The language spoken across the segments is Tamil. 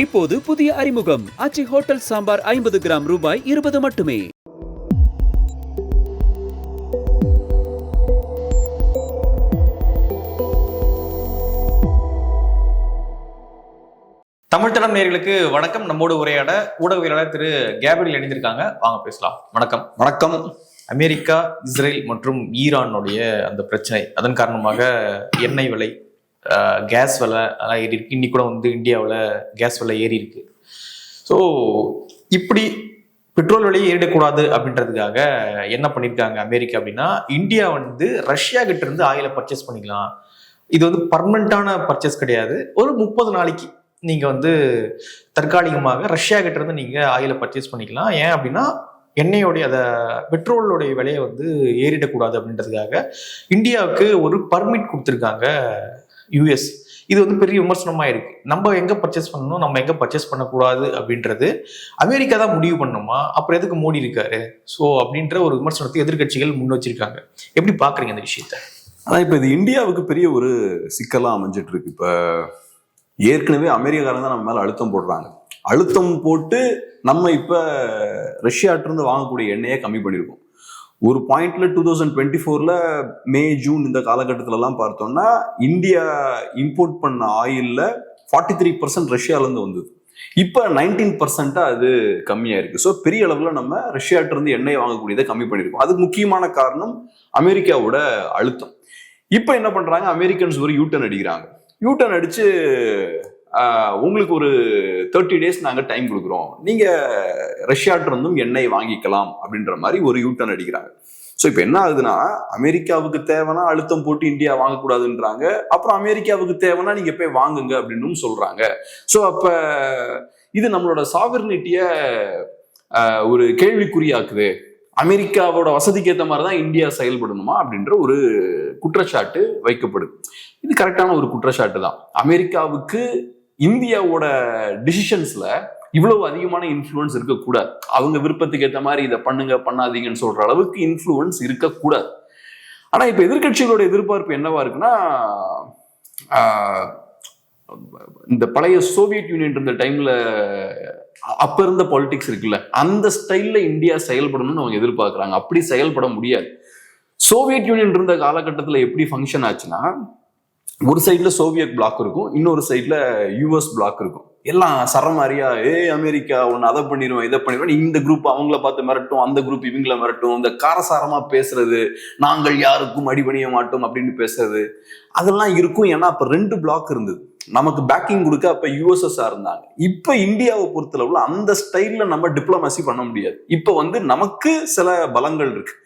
இப்போது புதிய அறிமுகம் ஆச்சி ஹோட்டல் சாம்பார் 50 கிராம் ரூபாய் 20 மட்டுமே. தமிழ் தடம் நேயர்களுக்கு வணக்கம். நம்மோடு உரையாட ஊடகவியலாளர் திரு கேப்ரியல் இணைந்திருக்காங்க. வாங்க பேசலாம். வணக்கம். வணக்கம். அமெரிக்கா, இஸ்ரேல் மற்றும் ஈரானுடைய அந்த பிரச்சனை, அதன் காரணமாக எண்ணெய் விலை, கேஸ் விலை அதெல்லாம் ஏறி இருக்கு. இன்னைக்கு கூட இந்தியாவில் கேஸ் விலை ஏறி இருக்கு. ஸோ இப்படி பெட்ரோல் விலையை ஏறிடக்கூடாது அப்படின்றதுக்காக என்ன பண்ணியிருக்காங்க அமெரிக்கா அப்படின்னா, இந்தியா ரஷ்யா கிட்ட இருந்து ஆயிலை பர்ச்சேஸ் பண்ணிக்கலாம். இது பர்மனண்டான பர்ச்சேஸ் கிடையாது. ஒரு 30 நாளைக்கு நீங்க தற்காலிகமாக ரஷ்யா கிட்ட இருந்து நீங்க ஆயிலை பர்ச்சேஸ் பண்ணிக்கலாம். ஏன் அப்படின்னா, எண்ணெயோடைய பெட்ரோலுடைய விலையை ஏறிடக்கூடாது அப்படின்றதுக்காக இந்தியாவுக்கு ஒரு பர்மிட் கொடுத்துருக்காங்க யுஎஸ். இது பெரிய விமர்சனமா இருக்கு. நம்ம எங்க பர்ச்சேஸ் பண்ணணும், நம்ம எங்க பர்ச்சேஸ் பண்ணக்கூடாது அப்படின்றது அமெரிக்கா தான் முடிவு பண்ணணுமா? அப்புறம் எதுக்கு மோடி இருக்காரு? ஸோ அப்படின்ற ஒரு விமர்சனத்தை எதிர்கட்சிகள் முன் வச்சிருக்காங்க. எப்படி பாக்குறீங்க இந்த விஷயத்த? ஆனா இப்ப இது இந்தியாவுக்கு பெரிய ஒரு சிக்கலா அமைஞ்சிட்டு இருக்கு. இப்ப ஏற்கனவே அமெரிக்காரங்க தான் நம்ம மேல அழுத்தம் போடுறாங்க. அழுத்தம் போட்டு நம்ம இப்ப ரஷ்யாட்ட இருந்து வாங்கக்கூடிய எண்ணெயை கம்மி பண்ணிருக்கோம். ஒரு பாயிண்ட்ல 2024 மே ஜூன் இந்த காலகட்டத்தில எல்லாம் பார்த்தோம்னா, இந்தியா இம்போர்ட் பண்ண ஆயில்ல 43% ரஷ்யால இருந்து வந்தது. இப்ப 19% அது கம்மியா இருக்கு. ஸோ பெரிய அளவுல நம்ம ரஷ்யாட்ட இருந்து எண்ணெயை வாங்கக்கூடியதை கம்மி பண்ணிருக்கோம். அதுக்கு முக்கியமான காரணம் அமெரிக்காவோட அழுத்தம். இப்ப என்ன பண்றாங்க, அமெரிக்கன்ஸ் ஒரு யூட்டர்ன் அடிக்கிறாங்க. யூட்டர்ன் அடிச்சு உங்களுக்கு ஒரு 30 days நாங்க டைம் கொடுக்குறோம், நீங்க ரஷ்யாட்ட இருந்தும் எண்ணெய் வாங்கிக்கலாம் அப்படின்ற மாதிரி ஒரு யூட்டர்ன் அடிக்கிறாங்க. ஸோ இப்போ என்ன ஆகுதுன்னா, அமெரிக்காவுக்கு தேவைன்னா அழுத்தம் போட்டு இந்தியா வாங்கக்கூடாதுன்றாங்க. அப்புறம் அமெரிக்காவுக்கு தேவைன்னா நீங்க போய் வாங்குங்க அப்படின்னு சொல்றாங்க. ஸோ அப்ப இது நம்மளோட சாவர்னிட்டிய ஒரு கேள்விக்குறியாக்குது. அமெரிக்காவோட வசதிக்கு ஏற்ற மாதிரி தான் இந்தியா செயல்படணுமா அப்படின்ற ஒரு குற்றச்சாட்டு வைக்கப்படுது. இது கரெக்டான ஒரு குற்றச்சாட்டு தான். அமெரிக்காவுக்கு இந்தியாவோட டிசிஷன்ஸ்ல இவ்வளவு அதிகமான இன்ஃப்ளூயன்ஸ் இருக்கக்கூடாது. அவங்க விருப்பத்துக்கு ஏற்ற மாதிரி இதை பண்ணுங்க பண்ணாதீங்கன்னு சொல்ற அளவுக்கு இன்ஃப்ளூயன்ஸ் இருக்கக்கூடாது. ஆனா இப்ப எதிர்கட்சிகளோட எதிர்பார்ப்பு என்னவா இருக்குன்னா, இந்த பழைய சோவியத் யூனியன் இருந்த டைம்ல அப்ப இருந்த பாலிடிக்ஸ் இருக்குல்ல, அந்த ஸ்டைல்ல இந்தியா செயல்படணும்னு அவங்க எதிர்பார்க்கறாங்க. அப்படி செயல்பட முடியாது. சோவியத் யூனியன் இருந்த காலகட்டத்துல எப்படி ஃபங்க்ஷன் ஆச்சுன்னா, ஒரு சைட்ல சோவியத் பிளாக் இருக்கும், இன்னொரு சைட்ல யூஎஸ் பிளாக் இருக்கும். எல்லாம் சரமாரியா அமெரிக்கா ஒன்னு அதை பண்ணிடுவோம் இதை பண்ணிடுவோம், இந்த குரூப் அவங்கள பார்த்து மிரட்டும், அந்த குரூப் இவங்கள மிரட்டும், இந்த காரசாரமா பேசுறது, நாங்கள் யாருக்கும் அடிபணிய மாட்டோம் அப்படின்னு பேசுறது, அதெல்லாம் இருக்கும். ஏன்னா அப்ப 2 பிளாக் இருந்தது. நமக்கு பேக்கிங் கொடுக்க அப்ப யூஎஸ்எஸ்ஆர் இருந்தாங்க. இப்ப இந்தியாவை பொறுத்தளவுல அந்த ஸ்டைல்ல நம்ம டிப்ளமசி பண்ண முடியாது. இப்ப நமக்கு சில பலங்கள் இருக்கு.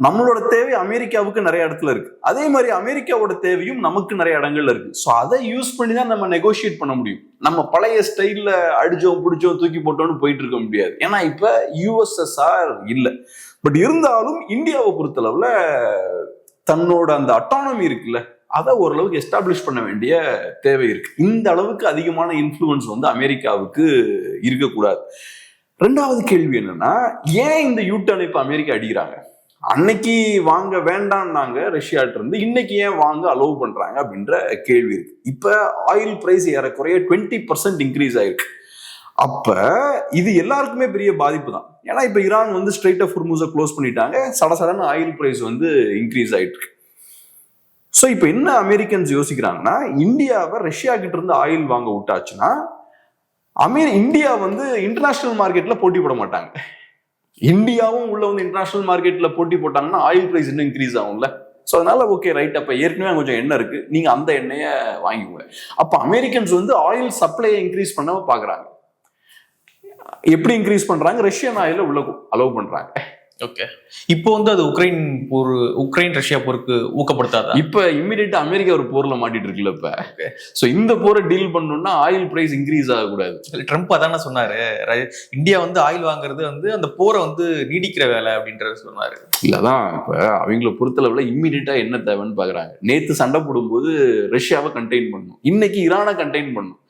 நம்மளோட தேவை அமெரிக்காவுக்கு நிறைய இடத்துல இருக்கு, அதே மாதிரி அமெரிக்காவோட தேவையும் நமக்கு நிறைய இடங்கள்ல இருக்கு. ஸோ அதை யூஸ் பண்ணி தான் நம்ம நெகோசியேட் பண்ண முடியும். நம்ம பழைய ஸ்டைல்ல அடிச்சோம் பிடிச்சோம் தூக்கி போட்டோம்னு போயிட்டு இருக்க முடியாது. ஏன்னா இப்ப யூஎஸ்எஸ்ஆர் இல்லை. பட் இருந்தாலும் இந்தியாவை பொறுத்தளவுல தன்னோட அந்த அட்டானமி இருக்குல்ல, அதை ஓரளவுக்கு எஸ்டாப்ளிஷ் பண்ண வேண்டிய தேவை இருக்கு. இந்த அளவுக்கு அதிகமான இன்ஃப்ளூயன்ஸ் அமெரிக்காவுக்கு இருக்கக்கூடாது. 2வது கேள்வி என்னன்னா, ஏன் இந்த யூட்டர்ன் இப்ப அமெரிக்கா அடிக்கிறாங்க? அன்னைக்கு வாங்க வேண்டாம்னாங்க ரஷ்யாட்ட இருந்து, இன்னைக்கு ஏன் வாங்க அலோவ் பண்றாங்க அப்படின்ற கேள்வி இருக்கு. இப்ப ஆயில் பிரைஸ் ஏறக்குறைய 20% இன்க்ரீஸ் ஆயிருக்கு. அப்ப இது எல்லாருக்குமே பெரிய பாதிப்பு தான். ஏன்னா இப்ப ஈரான் ஸ்ட்ரெயிட் ஆஃப் ஹோர்முஸை க்ளோஸ் பண்ணிட்டாங்க, சடசடன்னு ஆயில் பிரைஸ் இன்க்ரீஸ் ஆயிட்டு இருக்கு. ஸோ இப்போ என்ன அமெரிக்கன்ஸ் யோசிக்கிறாங்கன்னா, இந்தியாவை ரஷ்யா கிட்ட இருந்து ஆயில் வாங்க விட்டாச்சுன்னா இந்தியா இன்டர்நேஷனல் மார்க்கெட்ல போட்டி போட மாட்டாங்க. இந்தியாவும் உள்ள இன்டர்நேஷனல் மார்க்கெட்ல போட்டி போட்டாங்கன்னா ஆயில் பிரைஸ் இன்னும் இன்க்ரீஸ் ஆகும்ல. ஸோ அதனால ஓகே ரைட், அப்ப ஏற்கனவே கொஞ்சம் எண்ணெய் இருக்கு, நீங்க அந்த எண்ணெயை வாங்கிக்கோங்க. அப்ப அமெரிக்கன்ஸ் ஆயில் சப்ளையை இன்க்ரீஸ் பண்ண பாக்குறாங்க. எப்படி இன்க்ரீஸ் பண்றாங்க? ரஷ்யன் ஆயில உள்ள அலோவ் பண்றாங்க. ஓகே, இப்போ அது உக்ரைன் ரஷ்யா போருக்கு ஊக்கப்படுத்தாதா? இப்ப இம்மிடியேட்டா அமெரிக்கா ஒரு போர்ல மாட்டிட்டு இருக்குல்ல இப்ப. சோ இந்த போரை டீல் பண்ணணும்னா ஆயில் பிரைஸ் இன்க்ரீஸ் ஆகக்கூடாது. ட்ரம்ப் அதானே சொன்னாரு, இந்தியா ஆயில் வாங்குறது அந்த போரை நீடிக்கிற வேலை அப்படின்றத சொன்னாரு. இல்லதான் இப்ப அவங்கள பொறுத்தளவுல இம்மிடியேட்டா என்ன தேவைன்னு பாக்குறாங்க. நேத்து சண்டை போடும்போது ரஷ்யாவை கண்டெயின் பண்ணணும், இன்னைக்கு ஈரானை கண்டெயின் பண்ணணும்.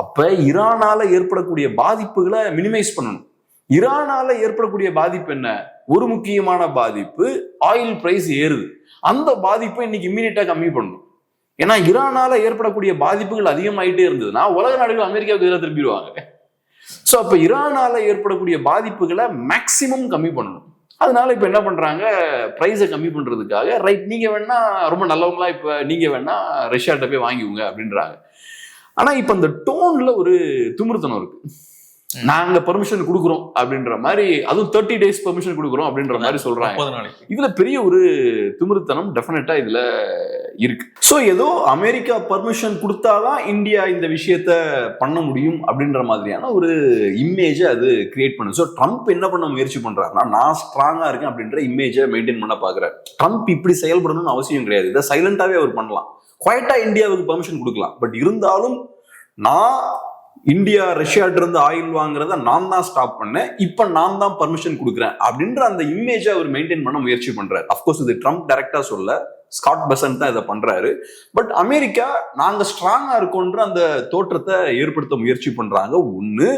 அப்ப ஈரானால ஏற்படக்கூடிய பாதிப்புகளை மினிமைஸ் பண்ணணும். ஈரானால ஏற்படக்கூடிய பாதிப்பு என்ன? ஒரு முக்கியமான பாதிப்பு ஆயில் பிரைஸ் ஏறுது. அந்த பாதிப்பை இன்னைக்கு இம்மீடியட்டா கம்மி பண்ணணும். ஏன்னா ஈரானால ஏற்படக்கூடிய பாதிப்புகள் அதிகமாயிட்டே இருந்ததுன்னா உலக நாடுகள் அமெரிக்காவுக்கு எதிராக திரும்பிடுவாங்க. ஸோ அப்ப ஈரானால ஏற்படக்கூடிய பாதிப்புகளை மேக்சிமம் கம்மி பண்ணணும். அதனால இப்ப என்ன பண்றாங்க, பிரைஸை கம்மி பண்றதுக்காக ரைட் நீங்க வேணா ரொம்ப நல்லவங்களா இப்ப நீங்க வேணா ரஷ்யாட்ட போய் வாங்கிவுங்க அப்படின்றாங்க. ஆனா இப்ப அந்த டோன்ல ஒரு திமிர்த்தனம் இருக்கு. நாங்க பெர்மிஷன் கொடுக்குறோம் அப்படின்ற மாதிரி, அதுவும் 30 days பெர்மிஷன் கொடுக்குறோம் அப்படின்ற மாதிரி சொல்றாங்க. இதுல பெரிய ஒரு திமிர்த்தனம் டெஃபினட்டா இதுல இருக்கு. சோ ஏதோ அமெரிக்கா பெர்மிஷன் கொடுத்தாதான் இந்தியா இந்த விஷயத்த பண்ண முடியும் அப்படின்ற மாதிரியான ஒரு இமேஜ் அது கிரியேட் பண்ணுது. ஸோ ட்ரம்ப் என்ன பண்ண முயற்சி பண்றாருன்னா, நான் ஸ்ட்ராங்கா இருக்கேன் அப்படின்ற இமேஜை மெயின்டைன் பண்ண பாக்குறாரு. ட்ரம்ப் இப்படி செயல்படணும்னு அவசியம் கிடையாது. இதை சைலண்டாவே அவர் பண்ணலாம், குவைட்டா இந்தியாவுக்கு பெர்மிஷன் கொடுக்கலாம். பட் இருந்தாலும் நான் இந்தியா ரஷ்யாட்ட இருந்து ஆயில் வாங்குறத நான் தான் ஸ்டாப் பண்ணேன், இப்ப நான் தான் பர்மிஷன் கொடுக்குறேன் அப்படின்ற அந்த இமேஜை அவர் மெயின்டைன் பண்ண முயற்சி பண்றாரு. அப்கோர்ஸ் இது ட்ரம்ப் டைரக்டா சொல்ல, ஸ்காட் பெசன்ட் தான் இதை பண்றாரு. பட் அமெரிக்கா நாங்க ஸ்ட்ராங்கா இருக்கோன்ற அந்த தோற்றத்தை ஏற்படுத்த முயற்சி பண்றாங்க. ஒண்ணு.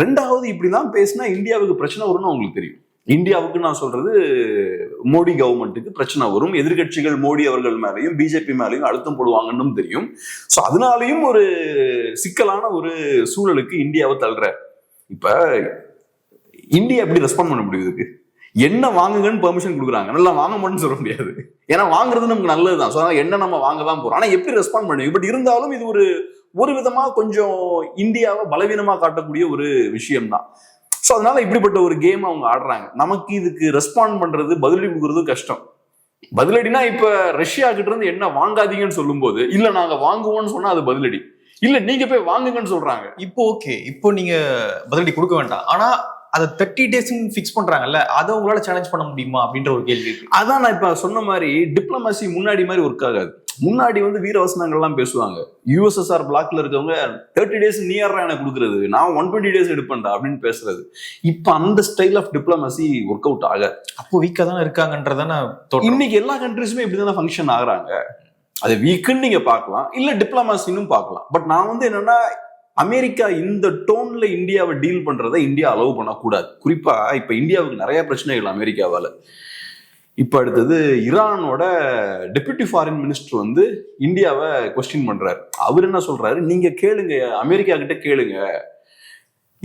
ரெண்டாவது, இப்படிலாம் பேசினா இந்தியாவுக்கு பிரச்சனை வரும்னு அவங்களுக்கு தெரியும். இந்தியாவுக்கு நான் சொல்றது மோடி கவர்மெண்ட்டுக்கு பிரச்சனை வரும், எதிர்கட்சிகள் மோடி அவர்கள் மேலையும் பிஜேபி மேலையும் அழுத்தம் போடுவாங்கன்னு தெரியும். ஸோ அதனாலையும் ஒரு சிக்கலான ஒரு சூழலுக்கு இந்தியாவை தள்ளுற. இப்ப இந்தியா எப்படி ரெஸ்பாண்ட் பண்ண முடியும் இதுக்கு? என்ன வாங்குங்கன்னு பெர்மிஷன் கொடுக்குறாங்க, நல்லா வாங்க மாட்டேன்னு சொல்ல முடியாது, ஏன்னா வாங்குறது நமக்கு நல்லதுதான். ஸோ அதனால என்ன நம்ம வாங்க தான் போறோம். ஆனா எப்படி ரெஸ்பாண்ட் பண்ணுவீங்க? பட் இருந்தாலும் இது ஒரு விதமா கொஞ்சம் இந்தியாவை பலவீனமா காட்டக்கூடிய ஒரு விஷயம் தான். ஸோ அதனால இப்படிப்பட்ட ஒரு கேம் அவங்க ஆடுறாங்க. நமக்கு இதுக்கு ரெஸ்பாண்ட் பண்றது, பதிலடி கொடுக்கறது கஷ்டம். பதிலடினா இப்ப ரஷ்யா கிட்ட இருந்து என்ன வாங்காதீங்கன்னு சொல்லும் போது, இல்ல நாங்க வாங்குவோம்னு சொன்னா அது பதிலடி. இல்ல நீங்க போய் வாங்குங்கன்னு சொல்றாங்க. இப்போ ஓகே, இப்போ நீங்க பதிலடி கொடுக்க வேண்டாம், ஆனா அதை 30 days ஃபிக்ஸ் பண்றாங்கல்ல, அதை உங்களால சேலஞ்ச் பண்ண முடியுமா அப்படின்ற ஒரு கேள்வி இருக்கு. அதான் நான் இப்ப சொன்ன மாதிரி டிப்ளமசி முன்னாடி மாதிரி ஒர்க் ஆகாது. முன்னாடி வீர வசனங்கள்லாம் பேசுவாங்க. யூஎஸ்எஸ்ஆர் பிளாக்ல இருக்கவங்க 30 days நீ யாரா எனக்கு கொடுக்குறது, நான் 120 days எடுப்பேன்டா அப்படின்னு பேசுறது. இப்ப அந்த style of diplomacy work out ஆக, அப்போ வீக்கா தானே இருக்காங்கன்றதான இன்னைக்கு எல்லா கண்ட்ரிஸுமே இப்படிதானே ஃபங்க்ஷன் ஆகுறாங்க. அது வீக்குன்னு நீங்க பார்க்கலாம், இல்ல டிப்ளமசின்னு பார்க்கலாம். பட் நான் என்னன்னா, அமெரிக்கா இந்த டோன்ல இந்தியாவை டீல் பண்றதை இந்தியா அலோவ் பண்ணக்கூடாது. குறிப்பா இப்ப இந்தியாவுக்கு நிறைய பிரச்சனைகள் அமெரிக்காவால. இப்ப அடுத்தது ஈரானோட டெபுட்டி ஃபாரின் மினிஸ்டர் இந்தியாவை கொஸ்டின் பண்றாரு. அவர் என்ன சொல்றாரு, நீங்க கேளுங்க, அமெரிக்கா கிட்ட கேளுங்க,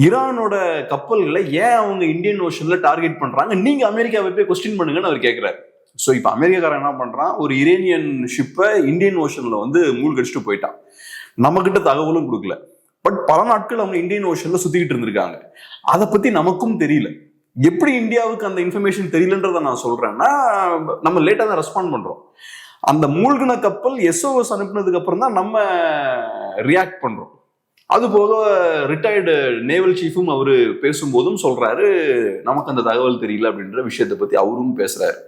ஈரானோட கப்பல்களை ஏன் அவங்க இந்தியன் ஓஷன்ல டார்கெட் பண்றாங்க, நீங்க அமெரிக்காவை போய் கொஸ்டின் பண்ணுங்கன்னு அவர் கேட்கிறாரு. ஸோ இப்ப அமெரிக்காரன் என்ன பண்றான், ஒரு இரேனியன் ஷிப்பை இந்தியன் ஓஷன்ல மூழ்கடிச்சுட்டு போயிட்டான். நம்ம கிட்ட தகவலும் கொடுக்கல. பட் பல நாட்கள் அவங்க இந்தியன் ஓஷன்ல சுத்திக்கிட்டு இருந்திருக்காங்க. அதை பத்தி நமக்கும் தெரியல. எப்படி இந்தியாவுக்கு அந்த இன்ஃபர்மேஷன் தெரியலன்றதை நான் சொல்றேன்னா, நம்ம லேட்டா தான் ரெஸ்பாண்ட் பண்றோம். அந்த மூழ்கின கப்பல் SOS அனுப்பினதுக்கு அப்புறம் தான் நம்ம ரியாக்ட் பண்றோம். அது போக ரிட்டையர்டு நேவல் சீஃபும் அவரு பேசும்போதும் சொல்றாரு, நமக்கு அந்த தகவல் தெரியல அப்படின்ற விஷயத்தை பத்தி அவரும் பேசுறாரு.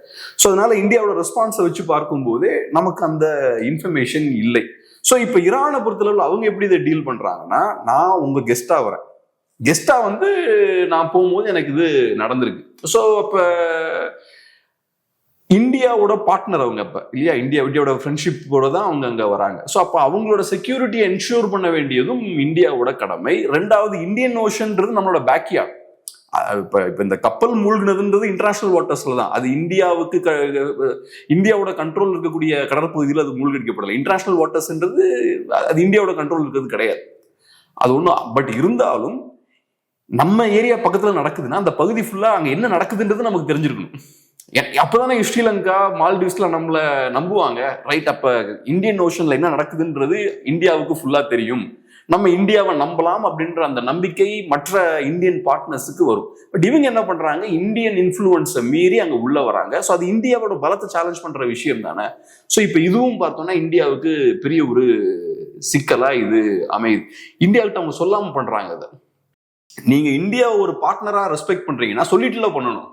ஸோ அதனால இந்தியாவோட ரெஸ்பான்ஸை வச்சு பார்க்கும்போதே நமக்கு அந்த இன்ஃபர்மேஷன் இல்லை. ஸோ இப்போ ஈரானை பொறுத்தளவில் அவங்க எப்படி இதை டீல் பண்றாங்கன்னா, நான் உங்க கெஸ்டா வரேன், கெஸ்டா நான் போகும்போது எனக்கு இது நடந்திருக்கு. ஸோ அப்ப இந்தியாவோட பார்ட்னர் அவங்க அப்ப இல்லையா, இந்தியாவோட ஃப்ரெண்ட்ஷிப்போட தான் அவங்க அங்க வராங்க. ஸோ அப்ப அவங்களோட செக்யூரிட்டியை என்ஷூர் பண்ண வேண்டியதும் இந்தியாவோட கடமை. ரெண்டாவது, இந்தியன் ஓஷன்ன்றது நம்மளோட பேக்யார்ட். இப்ப இந்த கப்பல் மூழ்கினதுன்றது இன்டர்நேஷனல் வாட்டர்ஸ்ல தான். அது இந்தியாவோட கண்ட்ரோல் இருக்கக்கூடிய கடற்பகுதியில் அது மூழ்கடிக்கப்படலை. இன்டர்நேஷனல் வாட்டர்ஸ்ன்றது அது இந்தியாவோட கண்ட்ரோல் இருக்கிறது கிடையாது. அது ஒண்ணும். பட் இருந்தாலும் நம்ம ஏரியா பக்கத்துல நடக்குதுன்னா அந்த பகுதி ஃபுல்லா அங்க என்ன நடக்குதுன்றது நமக்கு தெரிஞ்சிருக்கணும். அப்பதானே ஸ்ரீலங்கா, மால்டீவ்ஸ்ல நம்மள நம்புவாங்க. ரைட், அப்ப இந்தியன் ஓஷன்ல என்ன நடக்குதுன்றது இந்தியாவுக்கு ஃபுல்லா தெரியும், நம்ம இந்தியாவை நம்பலாம் அப்படின்ற அந்த நம்பிக்கை மற்ற இந்தியன் பார்ட்னர்ஸுக்கு வரும். பட் இவங்க என்ன பண்றாங்க, இந்தியன் இன்ஃப்ளூயன்ஸை மீறி அங்க உள்ள வராங்க. ஸோ அது இந்தியாவோட பலத்தை சேலஞ்ச் பண்ற விஷயம் தானே. ஸோ இப்ப இதுவும் பார்த்தோம்னா இந்தியாவுக்கு பெரிய ஒரு சிக்கலா இது அமையுது. இந்தியாவிட்ட அவங்க சொல்லாம பண்றாங்க. அதை நீங்க இந்தியாவை ஒரு பார்ட்னரா ரெஸ்பெக்ட் பண்றீங்கன்னா சொல்லிட்டுல பண்ணணும்,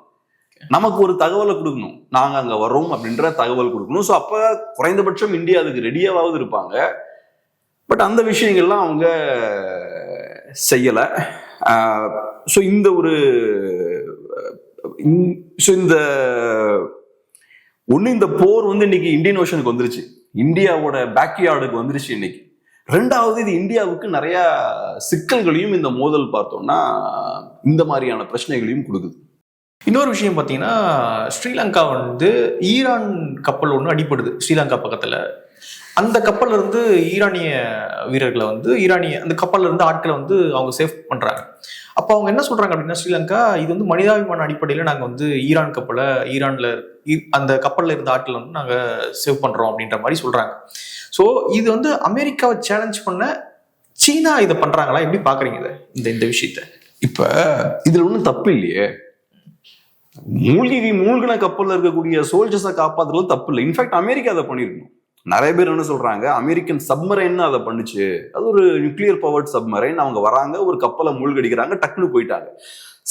நமக்கு ஒரு தகவலை கொடுக்கணும், நாங்க அங்க வரோம் அப்படின்ற தகவல் கொடுக்கணும். ஸோ அப்ப குறைந்தபட்சம் இந்தியா அதுக்கு ரெடியாவது இருப்பாங்க. பட் அந்த விஷயங்கள்லாம் அவங்க செய்யலை. ஸோ இந்த போர் இன்னைக்கு இந்தியன் ஓஷனுக்கு வந்துருச்சு, இந்தியாவோட பேக்யார்டுக்கு வந்துருச்சு இன்னைக்கு. ரெண்டாவது, இது இந்தியாவுக்கு நிறைய சிக்கல்களையும் இந்த மோதல் பார்த்தோம்னா இந்த மாதிரியான பிரச்சனைகளையும் கொடுக்குது. இன்னொரு விஷயம் பார்த்தீங்கன்னா, ஸ்ரீலங்கா ஈரான் கப்பல் ஒன்று அடிப்படுது ஸ்ரீலங்கா பக்கத்தில். அந்த கப்பல்ல இருந்து ஈரானிய வீரர்களை வந்து அந்த கப்பல்ல இருந்து ஆட்களை வந்து அவங்க சேவ் பண்றாங்க. அப்போ அவங்க என்ன சொல்றாங்க அப்படின்னா, ஸ்ரீலங்கா இது வந்து மனிதாபிமான அடிப்படையில நாங்க வந்து ஈரான் கப்பலை அந்த கப்பல்ல இருந்த ஆட்களை வந்து நாங்க சேவ் பண்றோம் அப்படின்ற மாதிரி சொல்றாங்க. ஸோ இது வந்து அமெரிக்காவை சேலஞ்ச் பண்ண சீனா இதை பண்றாங்களா? எப்படி பாக்குறீங்க இந்த விஷயத்த? இப்ப இதுல ஒண்ணும் தப்பு இல்லையே. மூழ்கின கப்பல்ல இருக்கக்கூடிய சோல்ஜர்ஸை காப்பாத்துறது தப்பு இல்லை. இன்ஃபேக்ட் அமெரிக்கா அதை பண்ணிருக்கணும். நிறைய பேர் என்ன சொல்றாங்க, அமெரிக்கன் சப்மரைன் அதை பண்ணுச்சு, அது ஒரு நியூக்ளியர் பவர்ட் சப்மரைன், அவங்க வராங்க ஒரு கப்பலை மூழ்கடிக்கிறாங்க, டக்குன்னு போயிட்டாங்க.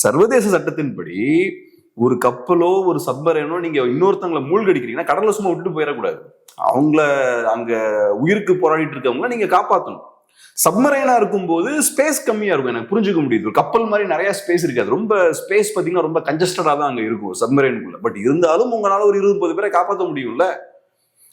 சர்வதேச சட்டத்தின்படி ஒரு கப்பலோ ஒரு சப்மரைனோ நீங்க இன்னொருத்தவங்களை மூழ்கடிக்கிறீங்கன்னா கடல்ல சும்மா விட்டுட்டு போயிடக்கூடாது. அவங்கள அங்க உயிருக்கு போராடிட்டு இருக்கவங்கள நீங்க காப்பாற்றணும். சப்மரைனா இருக்கும்போது ஸ்பேஸ் கம்மியா இருக்கும். எனக்கு புரிஞ்சுக்க முடியுது. கப்பல் மாதிரி நிறைய ஸ்பேஸ் இருக்காது. ரொம்ப ஸ்பேஸ் பாத்தீங்கன்னா ரொம்ப கன்ஜஸ்டடா தான் அங்க இருக்கும் சப்மரைனுக்குள்ள. பட் இருந்தாலும் உங்களால ஒரு 20-30 பேரை காப்பாற்ற முடியும்ல.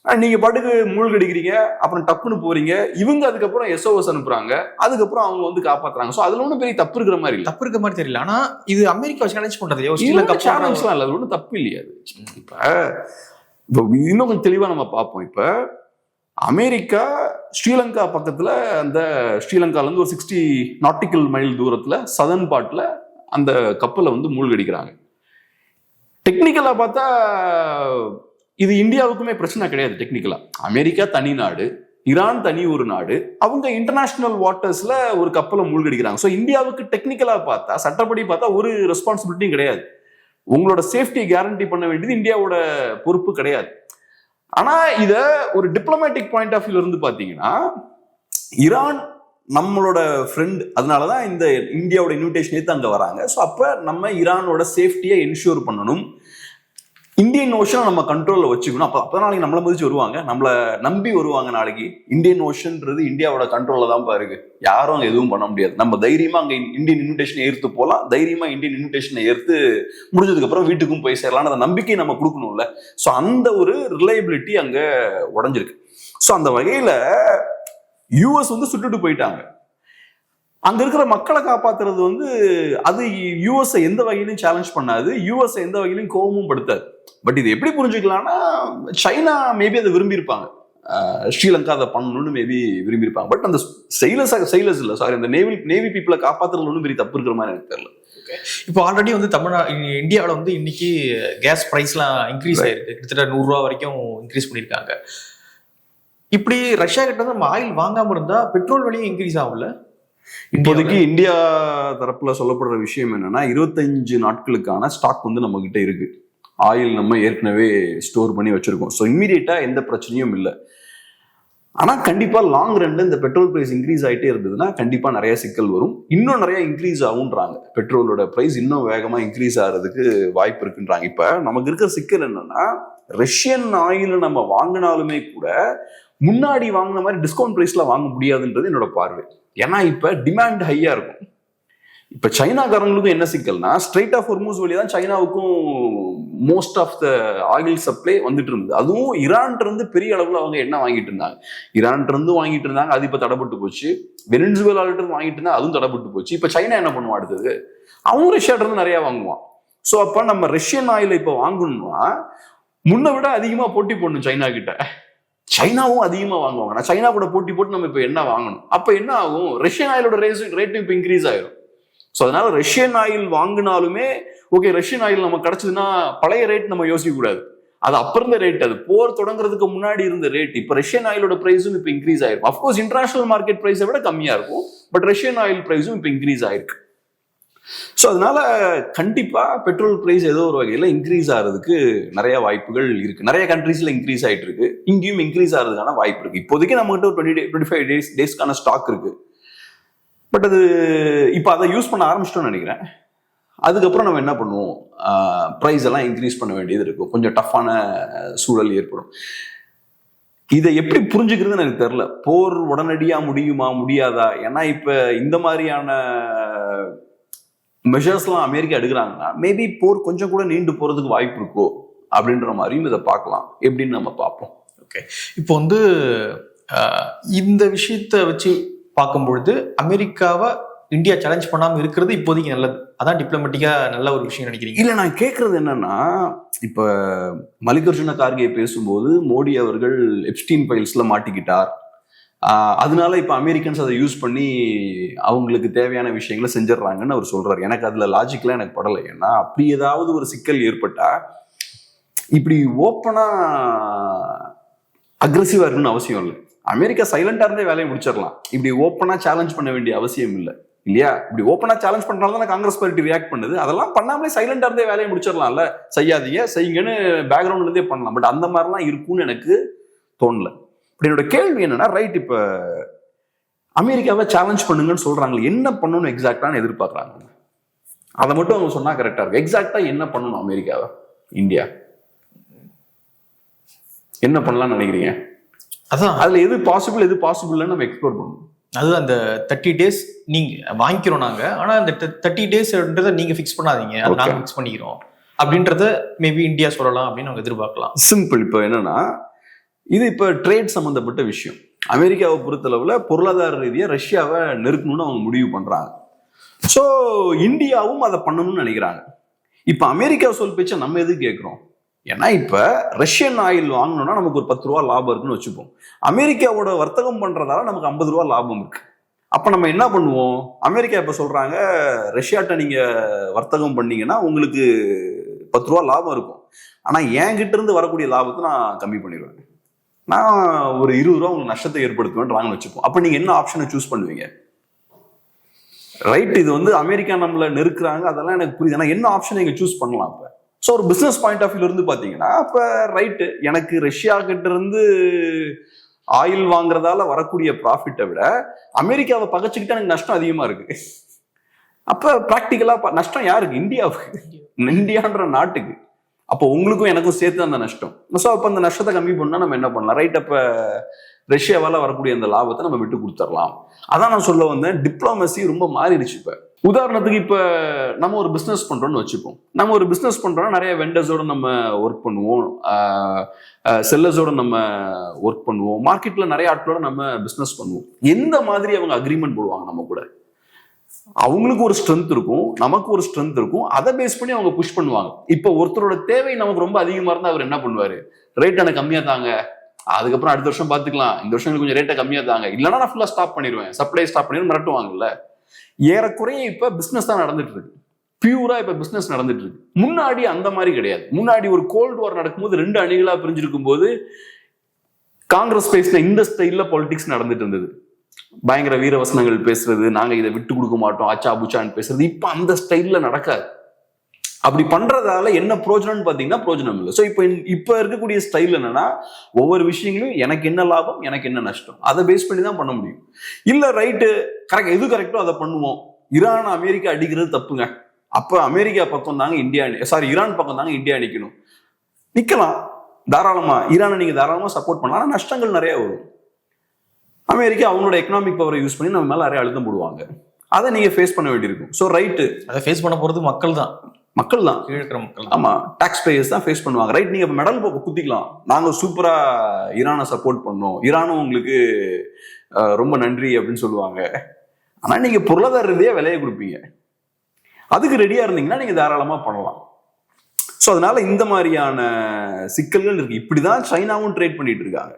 நீங்க பாட்டுக்கு மூழ்கடிக்கிறீங்க, அப்புறம் டப்புன்னு போறீங்க, இவங்க அதுக்கப்புறம் SOS அனுப்புறாங்க, அதுக்கப்புறம் அவங்க வந்து காப்பாத்துறாங்க. சோ அதுல ஒன்றும் பெரிய தப்பு இருக்கிற மாதிரி இல்லை. தப்பு இருக்கிற மாதிரி தெரியல. ஆனா இது அமெரிக்கா சேலஞ்ச் பண்றது சேலஞ்ச்லாம் இல்லை, அது ஒன்றும் தப்பு இல்லையா. இப்ப இன்னும் கொஞ்சம் தெளிவா நம்ம பார்ப்போம். இப்ப அமெரிக்கா ஸ்ரீலங்கா பக்கத்துல, அந்த ஸ்ரீலங்கால இருந்து ஒரு 60 நாட்டிக்கல் மைல் தூரத்துல சதர்ன் பார்ட்ல அந்த கப்பலை வந்து மூழ்கடிக்கிறாங்க. டெக்னிக்கலா பார்த்தா இது இந்தியாவுக்குமே பிரச்சனை கிடையாது. டெக்னிக்கலா அமெரிக்கா தனி நாடு, ஈரான் தனி ஒரு நாடு, அவங்க இன்டர்நேஷனல் வாட்டர்ஸ்ல ஒரு கப்பலை மூழ்கடிக்கிறாங்க. ஸோ இந்தியாவுக்கு டெக்னிக்கலா பார்த்தா, சட்டப்படி பார்த்தா ஒரு ரெஸ்பான்சிபிலிட்டியும் கிடையாது. உங்களோட சேஃப்டியை கேரண்டி பண்ண வேண்டியது இந்தியாவோட பொறுப்பு கிடையாது. ஆனா இத ஒரு டிப்ளமேட்டிக் பாயிண்ட் ஆஃப் வியூல இருந்து பாத்தீங்கன்னா, ஈரான் நம்மளோட ஃப்ரெண்ட், அதனாலதான் இந்த இந்தியாவோட இன்விடேஷன் ஏத்து அங்க வராங்க. ஸோ அப்ப நம்ம ஈரானோட சேஃப்டியை என்ஷூர் பண்ணணும், இந்தியன் ஓஷனை நம்ம கண்ட்ரோல்ல வச்சுக்கணும். அப்ப நாளைக்கு நம்மளை மதிச்சு வருவாங்க, நம்மளை நம்பி வருவாங்க. நாளைக்கு இந்தியன் ஓஷன்ன்றது இந்தியாவோட கண்ட்ரோல்ல தான் பாருங்க, யாரும் அங்க எதுவும் பண்ண முடியாது. நம்ம தைரியமா அங்க இந்தியன் இன்விடேஷனை ஏற்று போகலாம், தைரியமா இந்தியன் இன்விடேஷனை ஏற்று முடிஞ்சதுக்கு அப்புறம் வீட்டுக்கும் போய் சேரலாம். அந்த நம்பிக்கை நம்ம கொடுக்கணும்ல. ஸோ அந்த ஒரு ரிலையபிலிட்டி அங்க உடஞ்சிருக்கு. ஸோ அந்த வகையில யூஎஸ் வந்து சுட்டுட்டு போயிட்டாங்க. அங்க இருக்கிற மக்களை காப்பாத்துறது வந்து அது யூஎஸ்ஐ எந்த வகையிலும் சேலஞ்ச் பண்ணாது, யூஎஸ்ஐ எந்த வகையிலும் கோபமும் படுத்தாது. பட் இது எப்படி புரிஞ்சுக்கலாம்னா, சைனா மேபி அதை விரும்பியிருப்பாங்க, ஸ்ரீலங்கா அதை பண்ணணும்னு மேபி விரும்பியிருப்பாங்க. பட் அந்த செயலர்ஸ் இல்லை, சாரி, அந்த நேவி பீப்புளை காப்பாத்துறது ஒன்றும் பெரிய தப்பு இருக்கிற மாதிரி எனக்கு தெரியல. இப்போ ஆல்ரெடி வந்து இந்தியாவில் வந்து இன்னைக்கு கேஸ் பிரைஸ்லாம் இன்க்ரீஸ் ஆயிருக்கு, கிட்டத்தட்ட 100 ரூபா வரைக்கும் இன்க்ரீஸ் பண்ணியிருக்காங்க. இப்படி ரஷ்யா கிட்ட வந்து நம்ம ஆயில் வாங்காம இருந்தா பெட்ரோல் விலையும் இன்க்ரீஸ் ஆகும்ல. இப்போதைக்கு இந்தியா தரப்புல சொல்லப்படுற விஷயம் என்னன்னா, 25 நாட்களுக்கான ஸ்டாக் வந்து நம்ம கிட்ட இருக்கு. ஆயில் நம்ம ஏற்கனவே ஸ்டோர் பண்ணி வச்சிருக்கோம். ஸோ இம்மீடியட்டா எந்த பிரச்சனையும் இல்லை. ஆனா கண்டிப்பா லாங் ரன்ல இந்த பெட்ரோல் பிரைஸ் இன்க்ரீஸ் ஆகிட்டே இருந்ததுன்னா கண்டிப்பா நிறைய சிக்கல் வரும். இன்னும் நிறைய இன்க்ரீஸ் ஆகுன்றாங்க. பெட்ரோலோட பிரைஸ் இன்னும் வேகமா இன்க்ரீஸ் ஆகிறதுக்கு வாய்ப்பு இருக்குன்றாங்க. இப்ப நமக்கு இருக்கிற சிக்கல் என்னன்னா, ரஷ்யன் ஆயில் நம்ம வாங்கினாலுமே கூட முன்னாடி வாங்கின மாதிரி டிஸ்கவுண்ட் பிரைஸ்ல வாங்க முடியாதுன்றது என்னோட பார்வை. ஏன்னா இப்ப டிமாண்ட் ஹையா இருக்கும். இப்ப சைனாக்காரங்களுக்கும் என்ன சிக்கல்னா, ஸ்ட்ரெயிட் ஆஃப் ஹொர்மூஸ் வழியா தான் சைனாவுக்கும் most of the oil supply வந்துட்டு இருந்தது. அதுவும் ஈரான் இருந்து பெரிய அளவுல அவங்க என்ன வாங்கிட்டு இருந்தாங்க, ஈரான் இருந்து வாங்கிட்டு இருந்தாங்க, அது இப்ப தடைப்பட்டு போச்சு. வெனிசுவேலால இருந்து வாங்கிட்டு இருந்தா அதுவும் தடைப்பட்டு போச்சு. இப்ப சைனா என்ன பண்ணுவான் அடுத்தது, அவங்க ரஷ்யாட்ட இருந்து நிறைய வாங்குவான். ஸோ அப்ப நம்ம ரஷ்யன் ஆயில இப்ப வாங்கணும்னா முன்ன விட அதிகமா போட்டி போடணும் சைனா கிட்ட. சைனாவும் அதிகமா வாங்குவாங்க. நான் சைனா கூட போட்டி போட்டு நம்ம இப்ப என்ன வாங்கணும், அப்ப என்ன ஆகும், ரஷ்யன் ஆயிலோட ரேட்டும் இப்ப இன்க்ரீஸ் ஆயிரும். ஸோ அதனால ரஷ்யன் ஆயில் வாங்கினாலுமே ஓகே, ரஷ்யன் ஆயில் நமக்கு கிடைச்சதுன்னா பழைய ரேட் நம்ம யோசிக்க கூடாது, அது அப்ப இருந்த ரேட், அது போர் தொடங்குறதுக்கு முன்னாடி இருந்த ரேட். இப்ப ரஷ்யன் ஆயிலோட பிரைஸும் இப்ப இன்க்ரீஸ் ஆயிருக்கும். அப்கோர்ஸ் இன்டர்நேஷனல் மார்க்கெட் பிரைஸை விட கம்மியா இருக்கும், பட் ரஷ்யன் ஆயில் பிரைஸும் இப்ப இன்க்ரீஸ் ஆயிருக்கு. ஸோ அதனால கண்டிப்பா பெட்ரோல் பிரைஸ் ஏதோ ஒரு வகையில இன்க்ரீஸ் ஆகிறதுக்கு நிறைய வாய்ப்புகள் இருக்கு. நிறைய கண்ட்ரீஸ்ல இன்க்ரீஸ் ஆயிட்டு இருக்கு, இங்கேயும் இன்க்ரீஸ் ஆகிறதுக்கான வாய்ப்பு இருக்கு. இப்போதைக்கு நம்ம கிட்ட ஒரு 25 டேஸ்க்கான ஸ்டாக் இருக்கு. பட் அது இப்போ அதை யூஸ் பண்ண ஆரம்பிச்சிட்டோம்னு நினைக்கிறேன். அதுக்கப்புறம் நம்ம என்ன பண்ணுவோம், ப்ரைஸ் எல்லாம் இன்க்ரீஸ் பண்ண வேண்டியது இருக்கும், கொஞ்சம் டஃப்பான சூழல் ஏற்படும். இதை எப்படி புரிஞ்சுக்கிறதுன்னு எனக்கு தெரியல. போர் உடனடியா முடியுமா முடியாதா? ஏன்னா இப்ப இந்த மாதிரியான மெஷர்ஸ்லாம் அமெரிக்கா எடுக்கிறாங்கன்னா மேபி போர் கொஞ்சம் கூட நீண்டு போறதுக்கு வாய்ப்பு இருக்கோ அப்படின்ற மாதிரியும் இதை பார்க்கலாம். எப்படின்னு நம்ம பார்ப்போம். ஓகே, இப்போ வந்து இந்த விஷயத்தை வச்சு பார்க்கும்பொழுது அமெரிக்காவை இந்தியா சேலஞ்ச் பண்ணாம இருக்கிறது இப்போதைக்கு நல்லது. அதான் டிப்ளமேட்டிக்கா நல்ல ஒரு விஷயம் நினைக்கிறீங்க? இல்ல, நான் கேட்கறது என்னன்னா, இப்ப மல்லிகார்ஜுன கார்கே பேசும்போது மோடி அவர்கள் எப்ஸ்டீன் ஃபைல்ஸ்ல மாட்டிக்கிட்டார், அதனால இப்ப அமெரிக்கன்ஸ் அதை யூஸ் பண்ணி அவங்களுக்கு தேவையான விஷயங்களை செஞ்சிடறாங்கன்னு அவர் சொல்றாரு. எனக்கு அதுல லாஜிக்லாம் எனக்கு படலை. ஏன்னா அப்படி ஏதாவது ஒரு சிக்கல் ஏற்பட்டா இப்படி ஓப்பனா அக்ரெசிவா இருக்குன்னு அவசியம் இல்லை. அமெரிக்கா சைலண்டா இருந்தே வேலையை முடிச்சிடலாம். இப்படி ஓப்பனா சேலஞ்ச் பண்ண வேண்டிய அவசியம் இல்லை, இல்லையா? இப்படி ஓப்பனா சேலஞ்ச் பண்றதால தான் காங்கிரஸ் பார்ட்டி ரியாக்ட் பண்ணுது. அதெல்லாம் பண்ணாமலே சைலண்டா இருந்தே வேலையை முடிச்சிடலாம்ல. செய்யாதீங்க, செய்யுங்கன்னு பேக்ரவுண்ட்ல இருந்தே பண்ணலாம். பட் அந்த மாதிரிலாம் இருக்கும்னு எனக்கு தோணல. இப்படி என்னோட கேள்வி என்னன்னா, ரைட், இப்ப அமெரிக்காவை சேலஞ்ச் பண்ணுங்கன்னு சொல்றாங்களே, என்ன பண்ணணும்னு எக்ஸாக்டான எதிர்பார்க்கறாங்க? அதை மட்டும் அவங்க சொன்னா கரெக்டா இருக்கு. எக்ஸாக்டா என்ன பண்ணணும் அமெரிக்காவை, இந்தியா என்ன பண்ணலாம்னு நினைக்கிறீங்க? அதான் அதுல எது பாசிபிள் நம்ம எக்ஸ்ப்ளோர் பண்ணணும். அது அந்த 30 days நீங்க வாங்கிக்கிறோம் நாங்க, ஆனா அந்த 30 daysன்றத நீங்க ஃபிக்ஸ் பண்ணாதீங்க, அது நாங்க ஃபிக்ஸ் பண்ணிக்கிறோம் அப்படின்றத மேபி இந்தியா சொல்லலாம் அப்படின்னு அவங்க எதிர்பார்க்கலாம். சிம்பிள். இப்போ என்னன்னா, இது இப்ப ட்ரேட் சம்பந்தப்பட்ட விஷயம். அமெரிக்காவை பொறுத்தளவுல பொருளாதார ரீதியா ரஷ்யாவை நெருக்கணும்னு அவங்க முடிவு பண்றாங்க. ஸோ இந்தியாவும் அதை பண்ணணும்னு நினைக்கிறாங்க. இப்ப அமெரிக்கா சொல் பேச்ச நம்ம எது கேட்கிறோம்? ஏன்னா இப்ப ரஷ்யன் ஆயில் வாங்கணும்னா நமக்கு ஒரு 10 ரூபா லாபம் இருக்குன்னு வச்சுப்போம். அமெரிக்காவோட வர்த்தகம் பண்றதால நமக்கு 50 ரூபா லாபம் இருக்கு. அப்ப நம்ம என்ன பண்ணுவோம்? அமெரிக்கா இப்ப சொல்றாங்க, ரஷ்யாட்ட நீங்க வர்த்தகம் பண்ணீங்கன்னா உங்களுக்கு 10 ரூபா லாபம் இருக்கும், ஆனா என்கிட்ட இருந்து வரக்கூடிய லாபத்தை நான் கம்மி பண்ணிடுவேன், நான் ஒரு 20 ரூபா உங்களுக்கு நஷ்டத்தை ஏற்படுத்துவேன்றாங்கன்னு வச்சுப்போம். அப்ப நீங்க என்ன ஆப்ஷனை சூஸ் பண்ணுவீங்க? ரைட், இது வந்து அமெரிக்கா நம்மள நெருக்குறாங்க, அதெல்லாம் எனக்கு புரியுது. ஆனா என்ன ஆப்ஷன் நீங்க சூஸ் பண்ணலாம்? இப்ப ஸோ ஒரு பிசினஸ் பாயிண்ட் ஆஃப் வியூல இருந்து பாத்தீங்கன்னா, இப்ப ரைட்டு, எனக்கு ரஷ்யா கிட்ட இருந்து ஆயில் வாங்குறதால வரக்கூடிய ப்ராஃபிட்டை விட அமெரிக்காவை பகைச்சுக்கிட்டு எனக்கு நஷ்டம் அதிகமா இருக்கு. அப்ப பிராக்டிக்கலா நஷ்டம் யாருக்கு? இந்தியாவுக்கு, இந்தியான்ற நாட்டுக்கு. அப்போ உங்களுக்கும் எனக்கும் சேர்த்து அந்த நஷ்டம். ஸோ அப்ப அந்த நஷ்டத்தை கம்மி பண்ணா நம்ம என்ன பண்ணலாம்? ரைட், அப்ப ரஷ்யாவால வரக்கூடிய அந்த லாபத்தை நம்ம விட்டு கொடுத்துடலாம். அதான் நான் சொல்ல வந்தேன், டிப்ளமசி ரொம்ப மாறிடுச்சு. இப்ப உதாரணத்துக்கு, இப்ப நம்ம ஒரு பிசினஸ் பண்றோம்னு வச்சுப்போம். நம்ம ஒரு பிசினஸ் பண்றோம்னா நிறைய வெண்டர்ஸோட நம்ம ஒர்க் பண்ணுவோம், செல்லர்ஸோட நம்ம ஒர்க் பண்ணுவோம், மார்க்கெட்ல நிறைய ஆட்களோட நம்ம பிசினஸ் பண்ணுவோம். எந்த மாதிரி அவங்க அக்ரிமெண்ட் போடுவாங்க நம்ம கூட? அவங்களுக்கு ஒரு ஸ்ட்ரென்த் இருக்கும், நமக்கு ஒரு ஸ்ட்ரென்த் இருக்கும், அதை பேஸ் பண்ணி அவங்க புஷ் பண்ணுவாங்க. இப்ப ஒருத்தரோட தேவை நமக்கு ரொம்ப அதிகமா இருந்தா அவர் என்ன பண்ணுவாரு? ரேட் எனக்கு கம்மியா தாங்க, அதுக்கப்புறம் அடுத்த வருஷம் பாத்துக்கலாம், இந்த வருஷம் கொஞ்சம் ரேட்டை கம்மியா தாங்க, இல்லைன்னா நான் ஃபுல்லா ஸ்டாப் பண்ணிடுவேன், சப்ளை ஸ்டாப் பண்ணிடுவேன், மிரட்டுவாங்கல்ல. ஏறக்குறைய இப்ப பிசினஸ் தான் நடந்துட்டு இருக்கு, பியூரா இப்ப பிசினஸ் நடந்துட்டு இருக்கு. முன்னாடி அந்த மாதிரி கிடையாது. முன்னாடி ஒரு கோல்டு வார் நடக்கும்போது 2 அணிகளா பிரிஞ்சிருக்கும் போது காங்கிரஸ் பேசின இந்த ஸ்டைல்ல பாலிடிக்ஸ் நடந்துட்டு இருந்தது. பயங்கர வீரவசனங்கள் பேசுறது, நாங்க இதை விட்டு கொடுக்க மாட்டோம், அச்சா புச்சான்னு பேசுறது. இப்ப அந்த ஸ்டைல்ல நடக்காது. அப்படி பண்றதால என்ன பிரயோஜனம்னு பாத்தீங்கன்னா பிரயோஜனம் இல்லை. ஸோ இப்ப இருக்கக்கூடிய ஸ்டைல் என்னன்னா, ஒவ்வொரு விஷயங்களும் எனக்கு என்ன லாபம், எனக்கு என்ன நஷ்டம், அதை பேஸ் பண்ணி தான் பண்ண முடியும். இல்ல ரைட்டு, கரெக்ட், எது கரெக்டோ அதை பண்ணுவோம். ஈரான் அமெரிக்கா அடிக்கிறது தப்புங்க, அப்ப அமெரிக்கா பக்கம் தாங்க இந்தியா, ஈரான் பக்கம் தாங்க இந்தியா நிக்கணும். நிக்கலாம் தாராளமா, ஈரானை நீங்க தாராளமா சப்போர்ட் பண்ணலாம். ஆனா நஷ்டங்கள் நிறைய வரும். அமெரிக்கா அவங்களோட எக்கனாமிக் பவரை யூஸ் பண்ணி நம்ம மேல நிறைய அழுத்தம் போடுவாங்க, அதை நீங்க ஃபேஸ் பண்ண வேண்டியிருக்கும். ஸோ ரைட்டு, அதை ஃபேஸ் பண்ண போறது மக்கள் தான், மக்கள் தான், இருக்கிற மக்கள். ஆமா, டாக்ஸ் பேயர்ஸ் தான் ஃபேஸ் பண்ணுவாங்க. ரைட், நீங்க மெடல் போக்க குத்திக்கலாம், நாங்க சூப்பரா ஈரானை சப்போர்ட் பண்ணோம், ஈரானும் உங்களுக்கு ரொம்ப நன்றி அப்படின்னு சொல்லுவாங்க. ஆனா நீங்க பொருளாதார ரீதியா விலையை கொடுப்பீங்க. அதுக்கு ரெடியா இருந்தீங்கன்னா நீங்க தாராளமா பண்ணலாம். ஸோ அதனால இந்த மாதிரியான சிக்கல்கள் இருக்கு. இப்படிதான் சைனாவும் ட்ரேட் பண்ணிட்டு இருக்காங்க.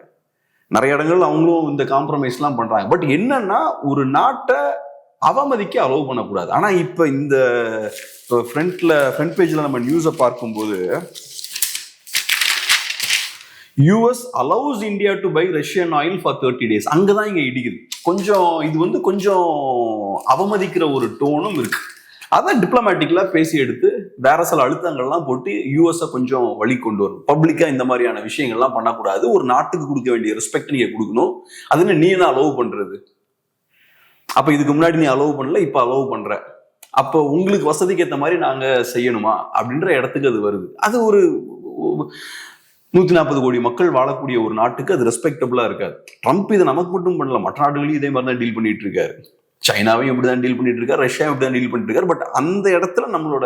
நிறைய இடங்கள் அவங்களும் இந்த காம்ப்ரமைஸ் எல்லாம் பண்றாங்க. பட் என்னன்னா, ஒரு நாட்டை அவமதிக்க அலோவ் பண்ணக்கூடாது. ஆனா இப்ப இந்த ஃப்ரண்ட் பேஜ்ல நம்ம நியூஸை பார்க்கும்போது, US allows India to buy Russian oil for 30 days, அங்கதான் இங்க இடிக்குது. கொஞ்சம் இது வந்து கொஞ்சம் அவமதிக்கிற ஒரு டோனும் இருக்கு. அதான் டிப்ளமேட்டிக்கலா பேசி எடுத்து வேற சில அழுத்தங்கள்லாம் போட்டு யூஎஸ் கொஞ்சம் வழி கொண்டு வரும். பப்ளிக்கா இந்த மாதிரியான விஷயங்கள்லாம் பண்ணக்கூடாது. ஒரு நாட்டுக்கு கொடுக்க வேண்டிய ரெஸ்பெக்ட் நீங்க கொடுக்கணும். அதுன்னு நீ என்ன அலோவ் பண்றது? அப்ப இதுக்கு முன்னாடி நீ அலோவ் பண்ணல, இப்ப அலோவ் பண்ற, அப்ப உங்களுக்கு வசதிக்கு ஏற்ற மாதிரி நாங்க செய்யணுமா அப்படின்ற இடத்துக்கு அது வருது. அது ஒரு 140 கோடி மக்கள் வாழக்கூடிய ஒரு நாட்டுக்கு அது ரெஸ்பெக்டபிளா இருக்காது. ட்ரம்ப் இதை நமக்கு மட்டும் பண்ணல, மற்ற நாடுகளையும் இதே மாதிரி தான் டீல் பண்ணிட்டு இருக்காரு. சைனாவையும் இப்படிதான் டீல் பண்ணிட்டு இருக்காரு, ரஷ்யாவும் இப்படிதான் டீல் பண்ணிட்டு இருக்காரு. பட் அந்த இடத்துல நம்மளோட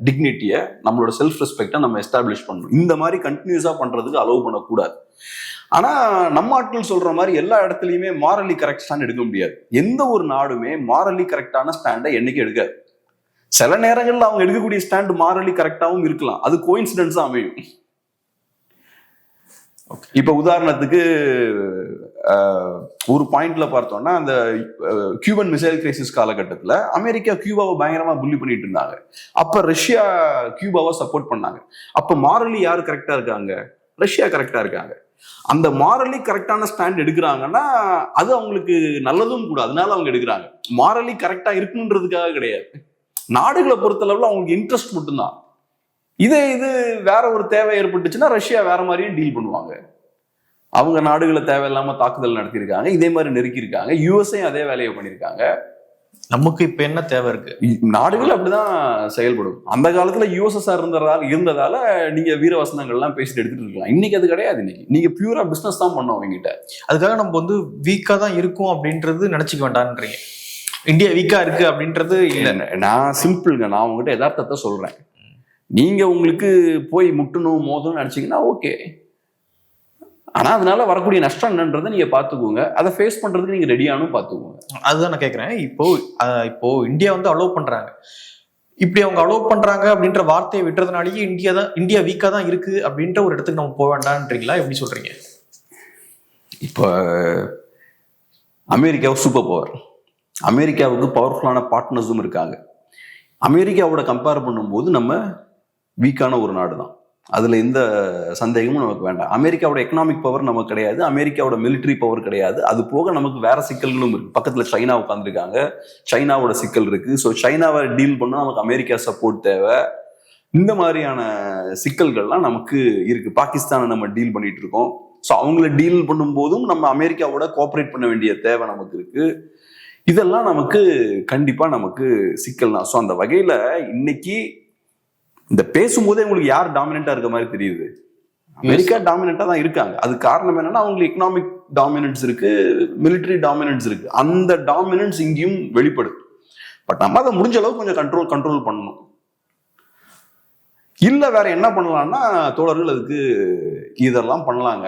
டிக்னிட்டியை, நம்மளோட செல்ஃப் ரெஸ்பெக்டை நம்ம எஸ்டாப்ளிஷ் பண்ணணும். இந்த மாதிரி கண்டினியூஸா பண்றதுக்கு அலோவ் பண்ணக்கூடாது. ஆனா நம்ம ஆட்கள் சொல்ற மாதிரி எல்லா இடத்துலயுமே மாரலி கரெக்ட் ஸ்டாண்ட் எடுக்க முடியாது. எந்த ஒரு நாடுமே மாரலி கரெக்டான ஸ்டாண்டை என்னைக்கு எடுக்காது. சில நேரங்கள்ல அவங்க எடுக்கக்கூடிய ஸ்டாண்ட் மாரலி கரெக்டாவும் இருக்கலாம், அது கோயின்சிடன்ஸா அமையும். இப்ப உதாரணத்துக்கு ஒரு பாயிண்ட்ல பார்த்தோம்னா, அந்த கியூபன் மிசைல் கிரைசிஸ் காலகட்டத்தில் அமெரிக்கா கியூபாவை பயங்கரமா புள்ளி பண்ணிட்டு இருந்தாங்க. அப்ப ரஷ்யா கியூபாவை சப்போர்ட் பண்ணாங்க. அப்ப மாரலி யாரு கரெக்டா இருக்காங்க? ரஷ்யா கரெக்டா இருக்காங்க. அந்த மாரலி கரெக்டான ஸ்டாண்ட் எடுக்கிறாங்கன்னா அது அவங்களுக்கு நல்லதும் கூட, அதனால அவங்க எடுக்கிறாங்க. மாரலி கரெக்டா இருக்குன்றதுக்காக கிடையாது. நாடுகளை பொறுத்தளவுல அவங்களுக்கு இன்ட்ரெஸ்ட் மட்டும்தான். இது வேற ஒரு தேவை ஏற்பட்டுச்சுன்னா ரஷ்யா வேற மாதிரியும் டீல் பண்ணுவாங்க. அவங்க நாடுகளை தேவையில்லாம தாக்குதல் நடத்தியிருக்காங்க, இதே மாதிரி நெருக்கியிருக்காங்க. யுஎஸ்ஏ அதே வேலையை பண்ணியிருக்காங்க. நமக்கு இப்ப என்ன தேவை இருக்கு? நாடுகள் அப்படிதான் செயல்படும். அந்த காலத்துல யுஎஸ்எஸ்ஆர் இருந்ததால நீங்க வீரவசனங்கள்லாம் பேசிட்டு எடுத்துட்டு இருக்கலாம். இன்னைக்கு அது கிடையாது. இன்னைக்கு நீங்க பியூரா பிசினஸ் தான் பண்ணோம் அவங்ககிட்ட. அதுக்காக நம்ம வந்து வீக்கா தான் இருக்கும் அப்படின்றது நினைச்சுக்க வேண்டாம்ன்றீங்க. இந்தியா வீக்கா இருக்கு அப்படின்றது இல்லை. நான் சிம்பிள்ங்க, நான் உங்ககிட்ட யதார்த்தத்தை சொல்றேன். நீங்க உங்களுக்கு போய் முட்டணும் மோதணும் நினைச்சீங்கன்னா ஓகே, ஆனா அதனால வரக்கூடிய நஷ்டம் என்னன்றதை நீங்க பாத்துக்கோங்க. அதை ஃபேஸ் பண்றதுக்கு நீங்க ரெடியானும் பாத்துக்கோங்க. அதுதான் நான் கேட்கறேன். இப்போ இந்தியா வந்து அலோவ் பண்றாங்க, இப்படி அவங்க அலோவ் பண்றாங்க அப்படின்ற வார்த்தையை விட்டுறதுனாலேயே இந்தியா வீக்கா தான் இருக்கு அப்படின்ற ஒரு இடத்துக்கு நம்ம போக வேண்டாம்ன்றீங்களா? எப்படி சொல்றீங்க? இப்போ அமெரிக்காவை சூப்பர் பவர், அமெரிக்காவுக்கு பவர்ஃபுல்லான பார்ட்னர்ஸும் இருக்காங்க. அமெரிக்காவோட கம்பேர் பண்ணும்போது நம்ம வீக்கான ஒரு நாடு தான், அதுல எந்த சந்தேகமும் நமக்கு வேண்டாம். அமெரிக்காவோட எக்கனாமிக் பவர் நமக்கு கிடையாது, அமெரிக்காவோட மிலிட்டரி பவர் கிடையாது. அது போக நமக்கு வேற சிக்கல்களும் இருக்கு. பக்கத்துல சைனா உட்காந்துருக்காங்க, சைனாவோட சிக்கல் இருக்கு. ஸோ சைனாவை டீல் பண்ணா நமக்கு அமெரிக்கா சப்போர்ட் தேவை. இந்த மாதிரியான சிக்கல்கள்லாம் நமக்கு இருக்கு. பாகிஸ்தானை நம்ம டீல் பண்ணிட்டு இருக்கோம். ஸோ அவங்கள டீல் பண்ணும் போதும் நம்ம அமெரிக்காவோட கோஆப்ரேட் பண்ண வேண்டிய தேவை நமக்கு இருக்கு. இதெல்லாம் நமக்கு கண்டிப்பா நமக்கு சிக்கல் தான். ஸோ அந்த வகையில இன்னைக்கு இந்த பேசும்போதே உங்களுக்கு யார் டாமினண்டா இருக்க மாதிரி தெரியுது? அமெரிக்கா டாமினண்டா தான் இருக்காங்க. அது காரணம் என்னன்னா அவங்களுக்கு எக்கனாமிக் டாமினன்ஸ் இருக்கு, மிலிட்டரி டாமினன்ஸ் இருக்கு. அந்த டாமினன்ஸ் இங்கேயும் வெளிப்படுது. பட் நம்ம அதை முடிஞ்ச அளவுக்கு கொஞ்சம் கண்ட்ரோல் பண்ணணும். இல்ல வேற என்ன பண்ணலாம்னா, தோழர்கள் அதுக்கு இதெல்லாம் பண்ணலாங்க.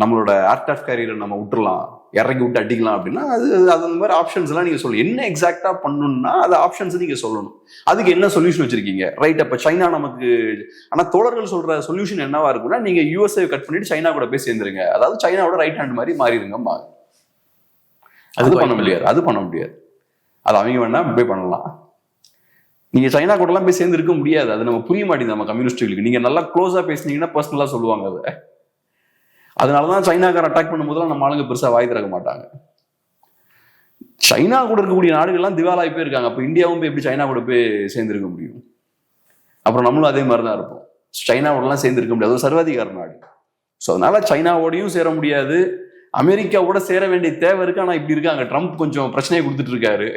நம்மளோட ஏர்கிராஃப்ட் கேரியரை நம்ம விட்டுறலாம், இறக்கி விட்டு அடிக்கலாம் அப்படின்னா அது அந்த மாதிரி ஆப்ஷன்ஸ் எல்லாம் நீங்க சொல்லணும். என்ன எக்ஸாக்டா பண்ணணும்னா அது ஆப்ஷன்ஸ் நீங்க சொல்லணும். அதுக்கு என்ன சொல்யூஷன் வச்சிருக்கீங்க? ரைட், அப்ப சைனா நமக்கு, ஆனா தோழர்கள் சொல்ற சொல்யூஷன் என்னவா இருக்குன்னா, நீங்க யூஎஸ்ஏ கட் பண்ணிட்டு சைனா கூட போய் சேர்ந்துருங்க, அதாவது சைனாவோட ரைட் ஹேண்ட் மாதிரி மாறிடுங்க. அது பண்ண முடியாது, அது பண்ண முடியாது. அது அவங்க வேணா போய் பண்ணலாம். நீங்க சைனா கூட எல்லாம் போய் சேர்ந்து இருக்க முடியாது. அது நம்ம புரிய மாட்டேங்குது நம்ம கம்யூனிஸ்டுகளுக்கு. நீங்க நல்லா க்ளோஸா பேசுனீங்கன்னா பர்சனலா சொல்லுவாங்க அதை. அதனாலதான் சைனாக்கார அட்டாக் பண்ணும்போதெல்லாம் நம்ம ஆளுங்க பெருசா வாய் திறக்க மாட்டாங்க. சைனா கூட இருக்கக்கூடிய நாடுகள்லாம் திவாலாகி போய் இருக்காங்க. அப்ப இந்தியாவும் போய் எப்படி சைனா கூட போய் சேர்ந்துருக்க முடியும்? அப்புறம் நம்மளும் அதே மாதிரிதான் இருப்போம். சைனாவோடலாம் சேர்ந்து இருக்க முடியாது, சர்வாதிகார நாடு. ஸோ அதனால சைனாவோடையும் சேர முடியாது, அமெரிக்காவோட சேர வேண்டிய தேவை இருக்கு. ஆனா இப்படி இருக்காங்க, ட்ரம்ப் கொஞ்சம் பிரச்சனையை கொடுத்துட்டு இருக்காரு.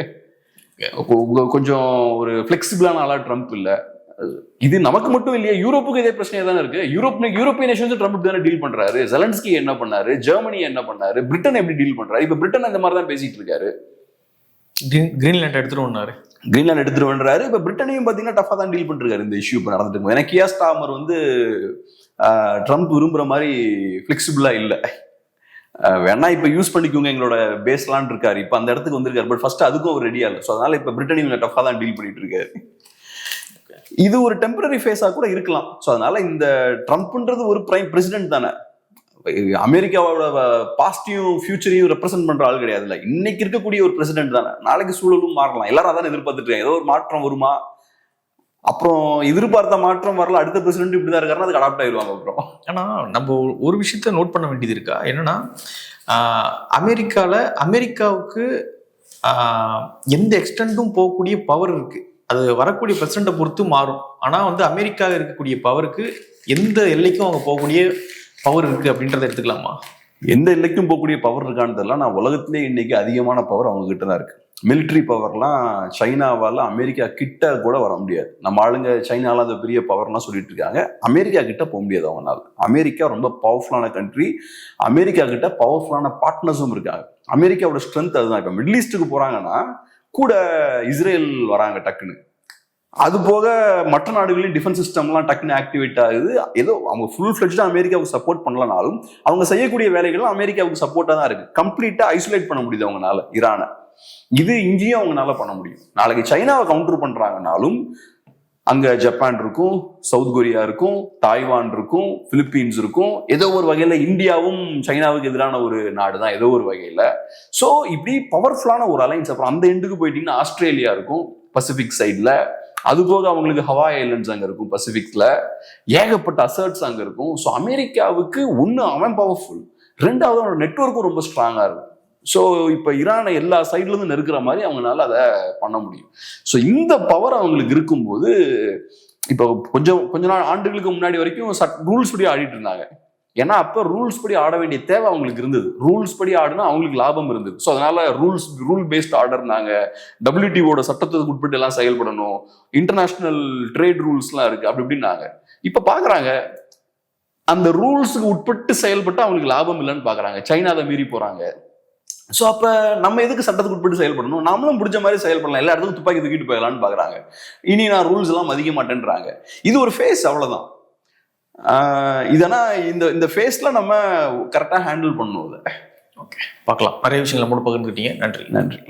கொஞ்சம் ஒரு பிளெக்சிபிளான ஆளா ட்ரம்ப் இல்ல. இது நமக்கு மட்டும் இல்லையா, யூரோப்புக்கு இதே பிரச்சனையா தானே இருக்கு. யூரோப்பியன் நேஷன்ஸ் ட்ரம்ப் தானே டீல் பண்றாரு. ஜெலன்ஸ்கி என்ன பண்ணாரு, ஜெர்மனி என்ன பண்ணாரு, பிரிட்டன் எப்படி டீல் பண்றாரு. இப்ப பிரிட்டன் இந்த மாதிரி தான் பேசிட்டு இருக்காரு. கிரீன்லாண்ட் எடுத்துருவாரு, கிரீன்லாண்ட் எடுத்துருவாரு. இப்ப பிரிட்டனையும் பாத்தீங்கன்னா டஃபா தான் டீல் பண்றாரு இந்த இஷ்யூ இப்ப நடந்துட்டு இருக்கும். ஏன்னா கியர் ஸ்டார்மர் வந்து ட்ரம்ப் விரும்புற மாதிரி பிளெக்சிபிளா இல்ல. வேணா இப்ப யூஸ் பண்ணிக்கோங்க எங்களோட பேஸ்லான் இருக்காரு. இப்ப அந்த இடத்துக்கு வந்திருக்காரு. பட் ஃபர்ஸ்ட் அதுக்கும் அவர் ரெடியா இல்லை. ஸோ அதனால இப்ப பிரிட்டனையும் டஃபா தான் டீல் பண்ணிட்டு இருக்காரு. இது ஒரு டெம்பரரி ஃபேஸா கூட இருக்கலாம். ஸோ அதனால இந்த ட்ரம்ப்ன்றது ஒரு பிரைம் பிரசிடென்ட் தானே, அமெரிக்காவோட பாஸ்டையும் ஃபியூச்சரையும் ரெப்ரசென்ட் பண்ற ஆள் கிடையாதுல்ல. இன்னைக்கு இருக்கக்கூடிய ஒரு பிரசிடென்ட் தானே, நாளைக்கு சூழலும் மாறலாம். எல்லாரும் அதான் எதிர்பார்த்துட்டு இருக்காங்க. ஏதோ ஒரு மாற்றம் வருமா, அப்புறம் எதிர்பார்த்த மாற்றம் வரல, அடுத்த பிரசிடென்ட் இப்படிதான் இருக்காருன்னா அதுக்கு அடாப்ட் ஆயிடுவாங்க. அப்புறம் ஆனா நம்ம ஒரு விஷயத்த நோட் பண்ண வேண்டியது இருக்கா, என்னன்னா அமெரிக்காவுக்கு எந்த எக்ஸ்டெண்டும் போகக்கூடிய பவர் இருக்கு. அது வரக்கூடிய பிரசிடென்ட்டை பொறுத்து மாறும். ஆனா வந்து அமெரிக்காவில் இருக்கக்கூடிய பவருக்கு எந்த எல்லைக்கும் அவங்க போகக்கூடிய பவர் இருக்கு அப்படின்றத எடுத்துக்கலாமா? எந்த எல்லைக்கும் போகக்கூடிய பவர் இருக்கான்னு தெரியல. நான் உலகத்திலே இன்னைக்கு அதிகமான பவர் அவங்க கிட்ட தான் இருக்கு. மிலிட்ரி பவர்லாம் சைனாவால அமெரிக்கா கிட்ட கூட வர முடியாது. நம்ம ஆளுங்க சைனால அந்த பெரிய பவர்லாம் சொல்லிட்டு இருக்காங்க, அமெரிக்கா கிட்ட போக முடியாது அவங்களால. அமெரிக்கா ரொம்ப பவர்ஃபுல்லான கண்ட்ரி, அமெரிக்கா கிட்ட பவர்ஃபுல்லான பார்ட்னர்ஸும் இருக்காங்க. அமெரிக்காவோட ஸ்ட்ரென்த் அதுதான். இப்ப மிடில் ஈஸ்டுக்கு போறாங்கன்னா கூட இஸ்ரேல் வராங்க டக்குன்னு. அது போக மற்ற நாடுகளின் டிஃபென்ஸ் சிஸ்டம்லாம் டக்குன்னு ஆக்டிவேட் ஆகுது. ஏதோ அவங்க ஃபுல் ஃபிளட்ஜா அமெரிக்காவுக்கு சப்போர்ட் பண்ணலனாலும் அவங்க செய்யக்கூடிய வேலைகள் அமெரிக்காவுக்கு சப்போர்ட்டா தான் இருக்கு. கம்ப்ளீட்டா ஐசோலேட் பண்ண முடியுது அவங்களால ஈரானை. இது இங்கேயும் அவங்களால பண்ண முடியும். நாளைக்கு சைனாவை கவுண்டர் பண்றாங்கனாலும் அங்க ஜப்பான் இருக்கும், சவுத் கொரியா இருக்கும், தாய்வான் இருக்கும், பிலிப்பீன்ஸ் இருக்கும். ஏதோ ஒரு வகையில இந்தியாவும் சைனாவுக்கு எதிரான ஒரு நாடு தான் ஏதோ ஒரு வகையில. ஸோ இப்படி பவர்ஃபுல்லான ஒரு அலைன்ஸ். அப்புறம் அந்த எண்டுக்கு போயிட்டீங்கன்னா ஆஸ்திரேலியா இருக்கும் பசிபிக் சைட்ல. அது போக அவங்களுக்கு ஹவாய் ஐலண்ட்ஸ் அங்க இருக்கும் பசிபிக்ல. ஏகப்பட்ட அசர்ட்ஸ் அங்க இருக்கும். ஸோ அமெரிக்காவுக்கு ஒண்ணு அவன் பவர்ஃபுல், ரெண்டாவது அவனோட நெட்வொர்க்கும் ரொம்ப ஸ்ட்ராங்கா இருக்கும். ஸோ இப்போ ஈரானை எல்லா சைட்ல இருந்து நெருக்கிற மாதிரி அவங்களால அதை பண்ண முடியும். ஸோ இந்த பவர் அவங்களுக்கு இருக்கும்போது இப்போ கொஞ்ச நாள் ஆண்டுகளுக்கு முன்னாடி வரைக்கும் ரூல்ஸ் படி ஆடிட்டு இருந்தாங்க. ஏன்னா அப்ப ரூல்ஸ் படி ஆட வேண்டிய தேவை அவங்களுக்கு இருந்தது. ரூல்ஸ் படி ஆடுனா அவங்களுக்கு லாபம் இருந்தது. ஸோ அதனால ரூல் பேஸ்ட் ஆர்டர்னாங்க. WTOட சட்டத்துக்கு உட்பட்டு எல்லாம் செயல்படணும், இன்டர்நேஷனல் ட்ரேட் ரூல்ஸ்லாம் இருக்கு, அப்படி இப்படின்னாங்க. இப்ப பாக்குறாங்க அந்த ரூல்ஸுக்கு உட்பட்டு செயல்பட்டு அவங்களுக்கு லாபம் இல்லைன்னு பாக்குறாங்க. சைனா அதை மீறி போறாங்க. ஸோ அப்ப நம்ம எதுக்கு சட்டத்துக்கு உட்பட்டு செயல்படணும், நம்மளும் பிடிச்ச மாதிரி செயல்படலாம், எல்லா இடத்துக்கும் துப்பாக்கி தூக்கிட்டு போயிடலான்னு பாக்குறாங்க. இனி நான் ரூல்ஸ் எல்லாம் மதிக்க மாட்டேன்றாங்க. இது ஒரு ஃபேஸ், அவ்வளவுதான். இதெல்லாம் இந்த ஃபேஸ்ல நம்ம கரெக்டா ஹேண்டில் பண்ணுவோம். ஓகே, பார்க்கலாம். நிறைய விஷயங்களை மூட பகிர்ந்துக்கிட்டீங்க. நன்றி. நன்றி.